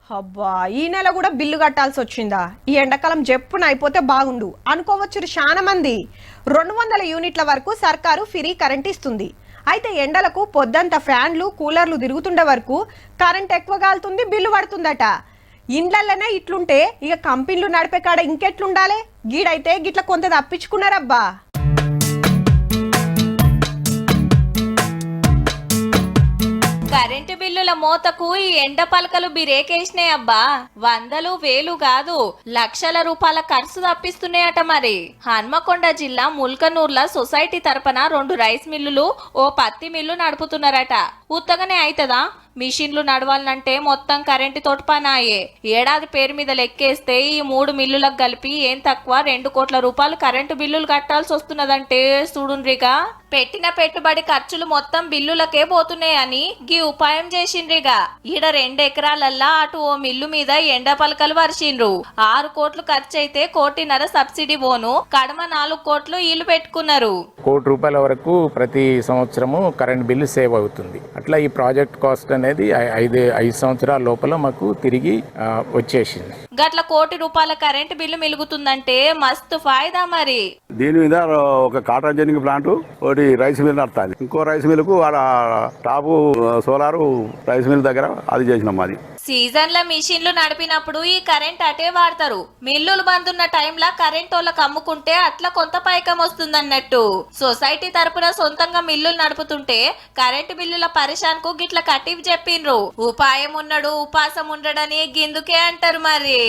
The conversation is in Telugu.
అబ్బా ఈ నెల కూడా బిల్లు కట్టాల్సి వచ్చిందా? ఈ ఎండాకాలం జప్పున అయిపోతే బాగుండు అనుకోవచ్చు చాలా మంది. 200 యూనిట్ల వరకు సర్కారు ఫ్రీ కరెంట్ ఇస్తుంది. అయితే ఎండలకు పొద్దంతా ఫ్యాన్లు కూలర్లు తిరుగుతుండే వరకు కరెంట్ ఎక్కువ గాలుతుంది, బిల్లు పడుతుందట. ఇండ్లలోనే ఇట్లుంటే ఇక కంపెనీలు నడిపే కాడ ఇంకెట్లుండాలి? గీడైతే గిట్ల కొంత తప్పించుకున్నారబ్బా. కరెంటు బిల్లుల మోతకు ఈ ఎండ పలకలు బిరేకేసినాయి అబ్బా. వందలు వేలు కాదు, లక్షల రూపాయల ఖర్చు తప్పిస్తున్నాయట. మరి హన్మకొండ జిల్లా ముల్కనూర్ల సొసైటీ తరపున 2 రైస్ మిల్లులు, ఓ పత్తి మిల్లు నడుపుతున్నారట. ఉత్తగానే అయితదా? మిషన్లు నడవాలంటే మొత్తం కరెంటు తోటి పనాయే. ఏడాది పేరు మీద లెక్కేస్తే ఈ 3 మిల్లులకు కలిపి ఏం తక్కువ 2 కోట్ల రూపాయలు కరెంటు బిల్లులు కట్టాల్సి వస్తున్నదంటే చూడుండ్రిగా. పెట్టిన పెట్టుబడి ఖర్చులు మొత్తం బిల్లులకే పోతున్నాయని గీ ఉపాయం చేసిండ్రిగా. ఈడ 2 ఎకరాలల్లా అటు ఓ మిల్లు మీద ఎండ పలకలు వరిసిండ్రు. 6 కోట్లు ఖర్చు అయితే 1.5 కోటి సబ్సిడీ పోను, కడమ 4 కోట్లు ఇల్లు పెట్టుకున్నారు. 1 కోటి రూపాయల వరకు ప్రతి సంవత్సరము కరెంట్ బిల్లు సేవ్ అవుతుంది. అట్లా ఈ ప్రాజెక్ట్ కాస్ట్ అనేది 5 సంవత్సరాల లోపల మాకు తిరిగి వచ్చేసింది. గట్ల 1 కోటి రూపాయల కరెంటు బిల్లు మిలుగుతుందంటే మస్తు ఫాయిదా. మరి దీని మీద ఒక కాటన్ జెన్నింగ్ ప్లాంట్, ఒకటి రైస్ మిల్ నడతాలి. ఇంకో రైస్ మిల్ కు టాపు సోలార్ రైస్ మిల్ దగ్గర అది చేసినాం. అది సీజన్ల మిషన్లు నడిపినప్పుడు ఈ కరెంట్ అటే వాడతారు. మిల్లులు బందున్న టైంలా కరెంట్ వాళ్ళకి అమ్ముకుంటే అట్లా కొంత పైకం వస్తుందన్నట్టు. సొసైటీ తరపున సొంతంగా మిల్లులు నడుపుతుంటే కరెంటు బిల్లుల పరిశాన్ కు గిట్ల కట్టివి చెప్పిండ్రు. ఉపాయం ఉన్నాడు ఉపాసం ఉండడని గిందుకే అంటారు. మరి